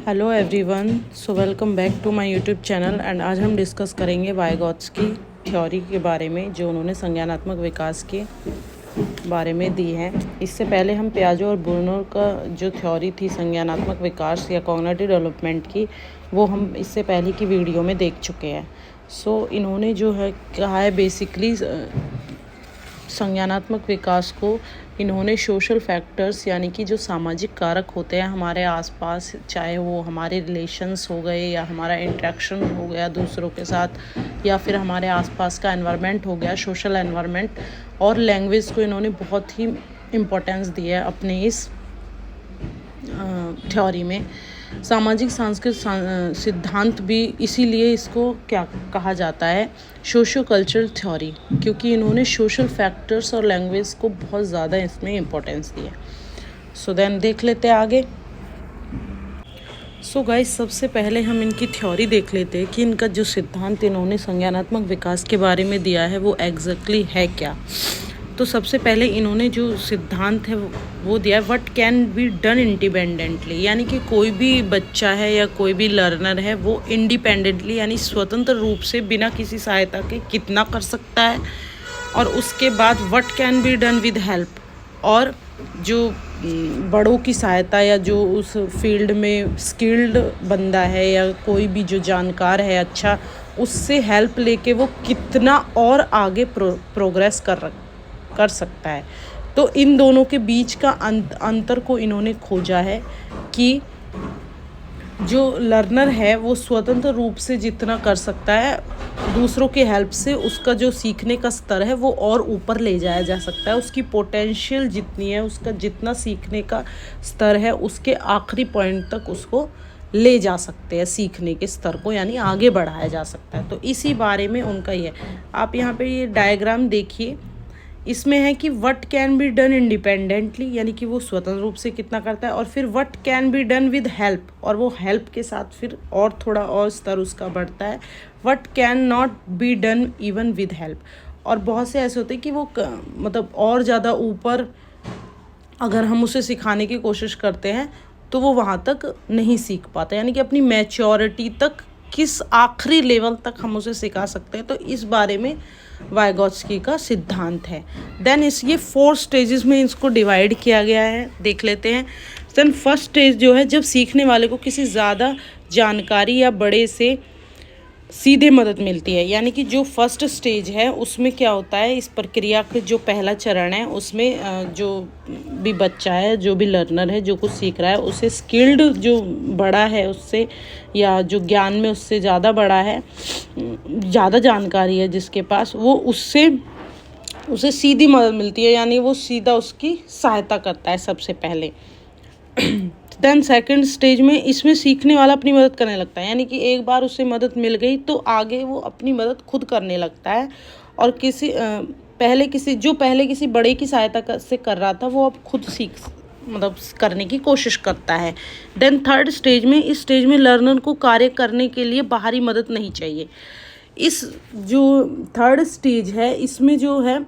Hello everyone, so welcome back to my YouTube channel. And आज हम discuss करेंगे वाइगॉत्स्की theory के बारे में, जो उन्होंने संज्ञानात्मक विकास के बारे में दी है। इससे पहले हम पियाजो और ब्रूनर का जो थ्योरी थी संज्ञानात्मक विकास या कॉग्निटिव डेवलपमेंट की, वो हम इससे पहले की वीडियो में देख चुके हैं। सो इन्होंने जो है कहा है बेसिकली संज्ञानात्मक विकास को इन्होंने सोशल फैक्टर्स यानी कि जो सामाजिक कारक होते हैं हमारे आसपास, चाहे वो हमारे रिलेशंस हो गए या हमारा इंटरेक्शन हो गया दूसरों के साथ, या फिर हमारे आसपास का एनवायरनमेंट हो गया, सोशल एनवायरनमेंट, और लैंग्वेज को इन्होंने बहुत ही इम्पोर्टेंस दी है अपने इस थ्योरी में। सामाजिक सांस्कृतिक सिद्धांत भी इसीलिए इसको क्या कहा जाता है, सोशो कल्चरल थ्योरी, क्योंकि इन्होंने सोशल फैक्टर्स और लैंग्वेज को बहुत ज़्यादा इसमें इम्पोर्टेंस दी है। सो देन देख लेते हैं आगे। सो गाइस, सबसे पहले हम इनकी थ्योरी देख लेते हैं कि इनका जो सिद्धांत इन्होंने संज्ञानात्मक विकास के बारे में दिया है वो एग्जैक्टली है क्या। तो सबसे पहले इन्होंने जो सिद्धांत है वो दिया है what can be done independently, यानी कि कोई भी बच्चा है या कोई भी लर्नर है वो इंडिपेंडेंटली यानी स्वतंत्र रूप से बिना किसी सहायता के कितना कर सकता है। और उसके बाद what can be done with help, और जो बड़ों की सहायता या जो उस फील्ड में स्किल्ड बंदा है या कोई भी जो जानकार है अच्छा, उससे हेल्प लेके वो कितना और आगे प्रोग्रेस कर सकता है। तो इन दोनों के बीच का अंतर को इन्होंने खोजा है कि जो लर्नर है वो स्वतंत्र रूप से जितना कर सकता है, दूसरों के हेल्प से उसका जो सीखने का स्तर है वो और ऊपर ले जाया जा सकता है। उसकी पोटेंशियल जितनी है, उसका जितना सीखने का स्तर है, उसके आखिरी पॉइंट तक उसको ले जा सकते हैं, सीखने के स्तर को यानी आगे बढ़ाया जा सकता है। तो इसी बारे में उनका ही है। आप यहाँ पे ये डायग्राम देखिए, इसमें है कि what can be done independently, यानी कि वो स्वतंत्र रूप से कितना करता है, और फिर what can be done with help, और वो हेल्प के साथ फिर और थोड़ा और स्तर उसका बढ़ता है, what can not be done even with help. और बहुत से ऐसे होते हैं कि वो मतलब और ज़्यादा ऊपर अगर हम उसे सिखाने की कोशिश करते हैं तो वो वहाँ तक नहीं सीख पाता, यानी कि अपनी मैच्योरिटी तक किस आखिरी लेवल तक हम उसे सिखा सकते हैं। तो इस बारे में वाइगॉत्स्की का सिद्धांत है। देन ये 4 स्टेजेस में इसको डिवाइड किया गया है, देख लेते हैं। देन फर्स्ट स्टेज जो है जब सीखने वाले को किसी ज़्यादा जानकारी या बड़े से सीधे मदद मिलती है, यानी कि जो फर्स्ट स्टेज है उसमें क्या होता है, इस प्रक्रिया के जो पहला चरण है उसमें जो भी बच्चा है, जो भी लर्नर है, जो कुछ सीख रहा है, उसे स्किल्ड जो बड़ा है उससे, या जो ज्ञान में उससे ज़्यादा बड़ा है, ज़्यादा जानकारी है जिसके पास, वो उसे सीधी मदद मिलती है, यानी वो सीधा उसकी सहायता करता है सबसे पहले। देन सेकंड स्टेज में इसमें सीखने वाला अपनी मदद करने लगता है, यानी कि एक बार उसे मदद मिल गई तो आगे वो अपनी मदद खुद करने लगता है, और पहले किसी बड़े की सहायता से कर रहा था वो अब खुद करने की कोशिश करता है। देन थर्ड स्टेज में, इस स्टेज में लर्नर को कार्य करने के लिए बाहरी मदद नहीं चाहिए। इस जो थर्ड स्टेज है इसमें जो है,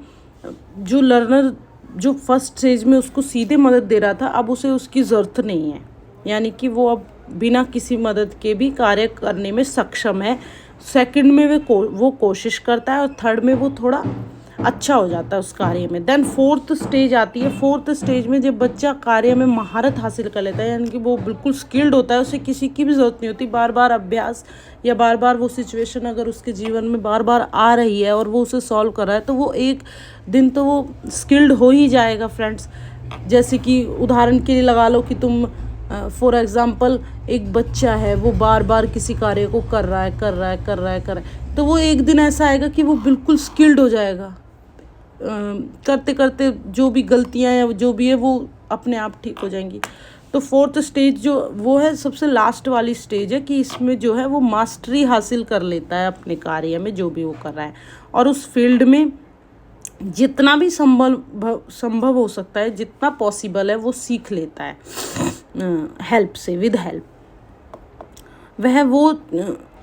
जो लर्नर जो फर्स्ट स्टेज में उसको सीधे मदद दे रहा था, अब उसे उसकी ज़रूरत नहीं है, यानी कि वो अब बिना किसी मदद के भी कार्य करने में सक्षम है। सेकंड में वो कोशिश करता है, और थर्ड में वो थोड़ा अच्छा हो जाता है उस कार्य में। देन फोर्थ स्टेज आती है। फोर्थ स्टेज में जब बच्चा कार्य में महारत हासिल कर लेता है, यानी कि वो बिल्कुल स्किल्ड होता है, उसे किसी की भी ज़रूरत नहीं होती, बार बार अभ्यास या बार बार वो सिचुएशन अगर उसके जीवन में बार बार आ रही है और वो उसे सॉल्व कर रहा है, तो वो एक दिन तो वो स्किल्ड हो ही जाएगा फ्रेंड्स। जैसे कि उदाहरण के लिए लगा लो कि तुम फॉर एग्ज़ाम्पल एक बच्चा है, वो बार बार किसी कार्य को कर रहा है, तो वो एक दिन ऐसा आएगा कि वो बिल्कुल स्किल्ड हो जाएगा, करते करते जो भी गलतियां हैं जो भी है वो अपने आप ठीक हो जाएंगी। तो फोर्थ स्टेज जो वो है सबसे लास्ट वाली स्टेज है, कि इसमें जो है वो मास्टरी हासिल कर लेता है अपने कार्य में जो भी वो कर रहा है, और उस फील्ड में जितना भी संभव हो सकता है, जितना पॉसिबल है वो सीख लेता है हेल्प से, विद हेल्प। वो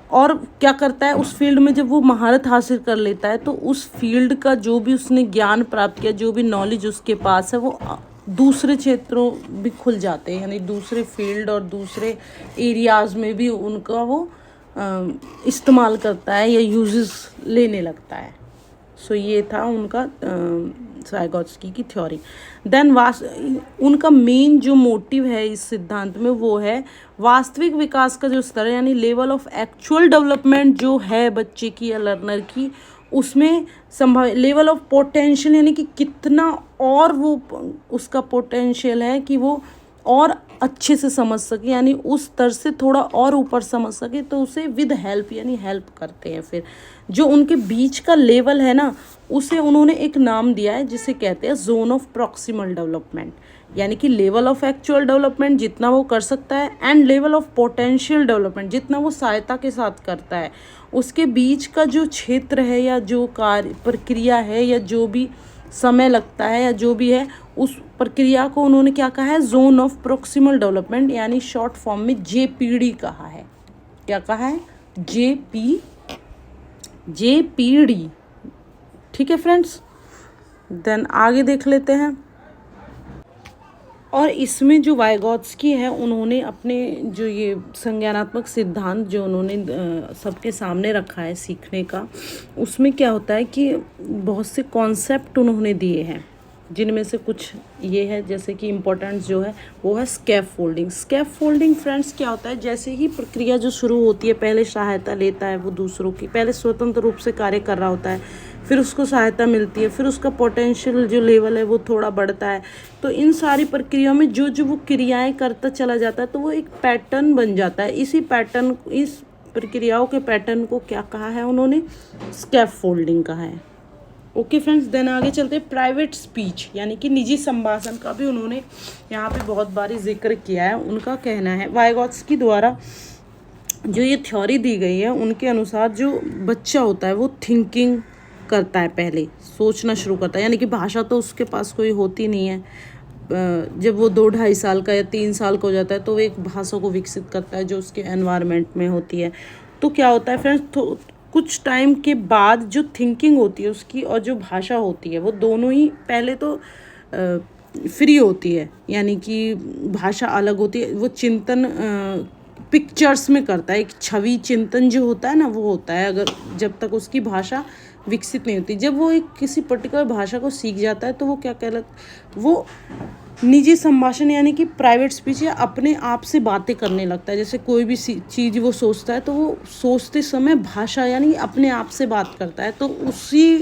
और क्या करता है उस फील्ड में, जब वो महारत हासिल कर लेता है तो उस फील्ड का जो भी उसने ज्ञान प्राप्त किया, जो भी नॉलेज उसके पास है, वो दूसरे क्षेत्रों भी खुल जाते हैं, यानी दूसरे फील्ड और दूसरे एरियाज़ में भी उनका वो इस्तेमाल करता है या यूजेस लेने लगता है। सो ये था उनका वाइगॉत्स्की की थ्योरी। देन उनका मेन जो मोटिव है इस सिद्धांत में वो है वास्तविक विकास का जो स्तर है, यानी लेवल ऑफ एक्चुअल डेवलपमेंट जो है बच्चे की या लर्नर की, उसमें संभव लेवल ऑफ पोटेंशियल, यानी कि कितना और वो उसका पोटेंशियल है कि वो और अच्छे से समझ सके, यानी उस स्तर से थोड़ा और ऊपर समझ सके, तो उसे विद हेल्प यानी हेल्प करते हैं। फिर जो उनके बीच का लेवल है ना, उसे उन्होंने एक नाम दिया है जिसे कहते हैं जोन ऑफ प्रॉक्सिमल डेवलपमेंट, यानी कि लेवल ऑफ एक्चुअल डेवलपमेंट जितना वो कर सकता है and level of potential development जितना वो सहायता के साथ करता है, उसके बीच का जो क्षेत्र है या जो कार्य प्रक्रिया है या जो भी समय लगता है या जो भी है, उस प्रक्रिया को उन्होंने क्या कहा है, जोन ऑफ प्रॉक्सिमल डेवलपमेंट, यानी शॉर्ट फॉर्म में जेपीडी कहा है। क्या कहा है? जेपीडी। ठीक है फ्रेंड्स, देन आगे देख लेते हैं। और इसमें जो वाइगॉत्स्की है, उन्होंने अपने जो ये संज्ञानात्मक सिद्धांत जो उन्होंने सबके सामने रखा है सीखने का, उसमें क्या होता है कि बहुत से कॉन्सेप्ट उन्होंने दिए हैं, जिनमें से कुछ ये है, जैसे कि इम्पोर्टेंट जो है वो है स्कैफोल्डिंग। स्कैफोल्डिंग फ्रेंड्स क्या होता है, जैसे ही प्रक्रिया जो शुरू होती है, पहले सहायता लेता है वो दूसरों की, पहले स्वतंत्र रूप से कार्य कर रहा होता है, फिर उसको सहायता मिलती है, फिर उसका पोटेंशियल जो लेवल है वो थोड़ा बढ़ता है। तो इन सारी प्रक्रियाओं में जो जो वो क्रियाएं करता चला जाता है, तो वो एक पैटर्न बन जाता है। इसी पैटर्न, इस प्रक्रियाओं के पैटर्न को क्या कहा है उन्होंने? स्कैफोल्डिंग कहा है। ओके फ्रेंड्स, देन आगे चलते हैं। प्राइवेट स्पीच यानी कि निजी संभाषण का भी उन्होंने यहाँ पे बहुत बारी जिक्र किया है। उनका कहना है, वाइगॉत्स्की द्वारा जो ये थ्योरी दी गई है, उनके अनुसार जो बच्चा होता है वो थिंकिंग करता है, पहले सोचना शुरू करता है, यानी कि भाषा तो उसके पास कोई होती नहीं है। जब वो 2-2.5 साल का या 3 साल का हो जाता है, तो वो एक भाषा को विकसित करता है जो उसके एनवायरनमेंट में होती है। तो क्या होता है फ्रेंड्स, तो कुछ टाइम के बाद जो थिंकिंग होती है उसकी और जो भाषा होती है, वो दोनों ही पहले तो फ्री होती है, यानी कि भाषा अलग होती है। वो चिंतन पिक्चर्स में करता है, एक छवि चिंतन जो होता है ना, वो होता है, अगर जब तक उसकी भाषा विकसित नहीं होती। जब वो एक किसी पर्टिकुलर भाषा को सीख जाता है, तो वो क्या वो निजी संभाषण यानी कि प्राइवेट स्पीच या अपने आप से बातें करने लगता है। जैसे कोई भी चीज़ वो सोचता है, तो वो सोचते समय भाषा यानी अपने आप से बात करता है। तो उसी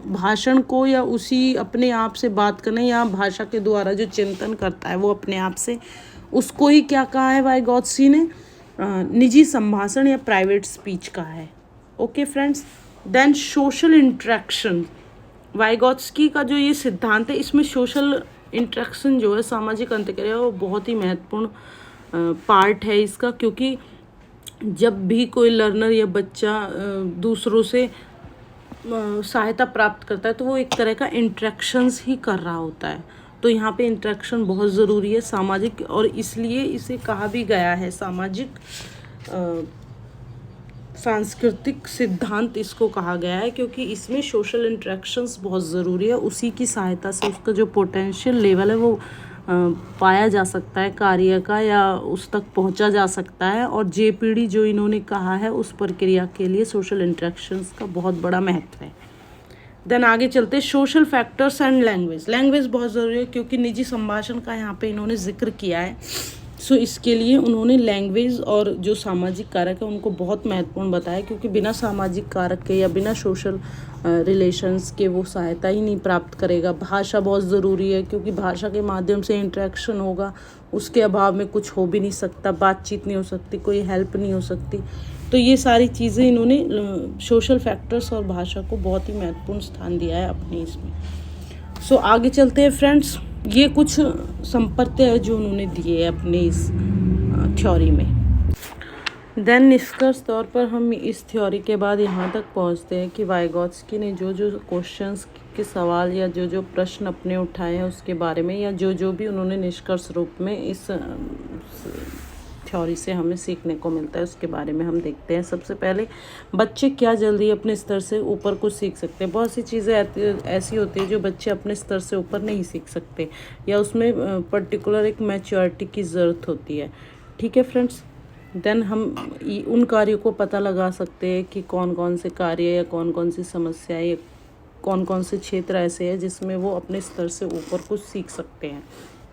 भाषण को या उसी अपने आप से बात करने या भाषा के द्वारा जो चिंतन करता है वो अपने आप से, उसको ही क्या कहा है वाइगॉत्स्की ने? निजी संभाषण या प्राइवेट स्पीच कहा है। Okay friends, then social interaction. Vygotsky का जो ये सिद्धांत है, इसमें सोशल इंटरेक्शन जो है, सामाजिक अंतःक्रिया, वो बहुत ही महत्वपूर्ण पार्ट है इसका, क्योंकि जब भी कोई लर्नर या बच्चा दूसरों से सहायता प्राप्त करता है, तो वो एक तरह का इंटरेक्शंस ही कर रहा होता है। तो यहाँ पे इंटरेक्शन बहुत ज़रूरी है, सामाजिक, और इसलिए इसे कहा भी गया है सामाजिक सांस्कृतिक सिद्धांत इसको कहा गया है, क्योंकि इसमें सोशल इंटरेक्शंस बहुत ज़रूरी है। उसी की सहायता से उसका जो पोटेंशियल लेवल है वो पाया जा सकता है कार्य का, या उस तक पहुंचा जा सकता है। और जेपीडी जो इन्होंने कहा है, उस प्रक्रिया के लिए सोशल इंटरेक्शंस का बहुत बड़ा महत्व है। देन आगे चलते हैं, social factors and language. Language बहुत ज़रूरी है, क्योंकि निजी संभाषण का यहाँ पे इन्होंने जिक्र किया है। सो इसके लिए उन्होंने लैंग्वेज और जो सामाजिक कारक है उनको बहुत महत्वपूर्ण बताया, क्योंकि बिना सामाजिक कारक के या बिना सोशल रिलेशंस के वो सहायता ही नहीं प्राप्त करेगा। भाषा बहुत ज़रूरी है, क्योंकि भाषा के माध्यम से इंटरेक्शन होगा, उसके अभाव में कुछ हो भी नहीं सकता, बातचीत नहीं हो सकती, कोई हेल्प नहीं हो सकती। तो ये सारी चीज़ें इन्होंने सोशल फैक्टर्स और भाषा को बहुत ही महत्वपूर्ण स्थान दिया है अपने इसमें। सो आगे चलते हैं फ्रेंड्स, ये कुछ संपत्ति है जो उन्होंने दिए हैं अपने इस थ्योरी में। देन निष्कर्ष तौर पर हम इस थ्योरी के बाद यहाँ तक पहुँचते हैं कि वाइगॉत्स्की ने जो जो क्वेश्चंस के सवाल या जो जो प्रश्न अपने उठाए हैं उसके बारे में, या जो जो भी उन्होंने निष्कर्ष रूप में इस थ्योरी से हमें सीखने को मिलता है उसके बारे में हम देखते हैं। सबसे पहले बच्चे क्या जल्दी अपने स्तर से ऊपर कुछ सीख सकते हैं। बहुत सी चीज़ें ऐसी होती है जो बच्चे अपने स्तर से ऊपर नहीं सीख सकते, या उसमें पर्टिकुलर एक मैच्योरिटी की ज़रूरत होती है। ठीक है फ्रेंड्स, देन हम उन कार्यों को पता लगा सकते हैं कि कौन कौन से कार्य या कौन कौन सी समस्याएं या कौन कौन से क्षेत्र ऐसे हैं जिसमें वो अपने स्तर से ऊपर कुछ सीख सकते हैं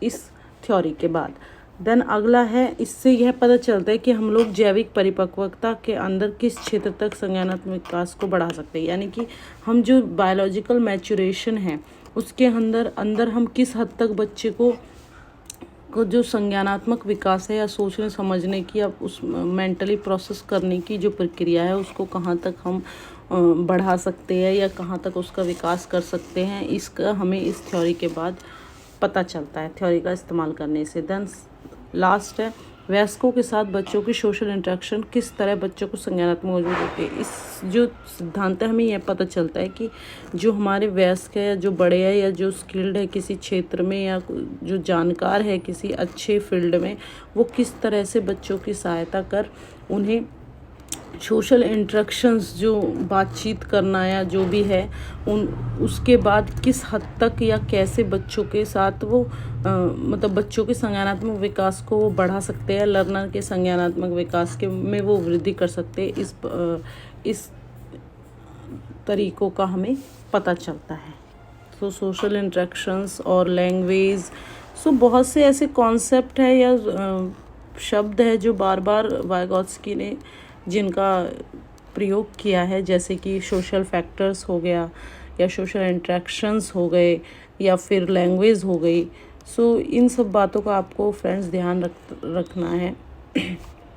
इस थ्योरी के बाद। देन अगला है, इससे यह पता चलता है कि हम लोग जैविक परिपक्वता के अंदर किस क्षेत्र तक संज्ञानात्मक विकास को बढ़ा सकते हैं, यानी कि हम जो बायोलॉजिकल मैच्योरेशन है उसके अंदर हम किस हद तक बच्चे को जो संज्ञानात्मक विकास है या सोचने समझने की या उस मेंटली प्रोसेस करने की जो प्रक्रिया है उसको कहाँ तक हम बढ़ा सकते हैं या कहाँ तक उसका विकास कर सकते हैं, इसका हमें इस थ्योरी के बाद पता चलता है थ्योरी का इस्तेमाल करने से। देन लास्ट है, वयस्कों के साथ बच्चों की सोशल इंटरेक्शन किस तरह बच्चों को संज्ञानात्मक मजबूत होती है। इस जो सिद्धांत है हमें यह पता चलता है कि जो हमारे वयस्क है या जो बड़े हैं या जो स्किल्ड है किसी क्षेत्र में या जो जानकार है किसी अच्छे फील्ड में, वो किस तरह से बच्चों की सहायता कर उन्हें सोशल इंटरेक्शंस जो बातचीत करना या जो भी है उसके बाद किस हद तक या कैसे बच्चों के साथ वो मतलब बच्चों के संज्ञानात्मक विकास को वो बढ़ा सकते हैं, लर्नर के संज्ञानात्मक विकास के में वो वृद्धि कर सकते हैं। इस तरीकों का हमें पता चलता है। तो सोशल इंटरेक्शंस और लैंग्वेज, बहुत से ऐसे कॉन्सेप्ट है या शब्द है जो बार बार वाइगोत्स्की ने जिनका प्रयोग किया है, जैसे कि सोशल फैक्टर्स हो गया या सोशल इंटरेक्शंस हो गए या फिर लैंग्वेज हो गई। इन सब बातों का आपको फ्रेंड्स ध्यान रखना है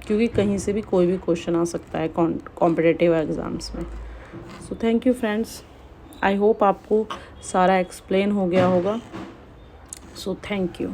क्योंकि कहीं से भी कोई भी क्वेश्चन आ सकता है कॉम्पिटिटिव एग्ज़ाम्स में। Thank you friends, I hope आपको सारा एक्सप्लेन हो गया होगा। Thank you.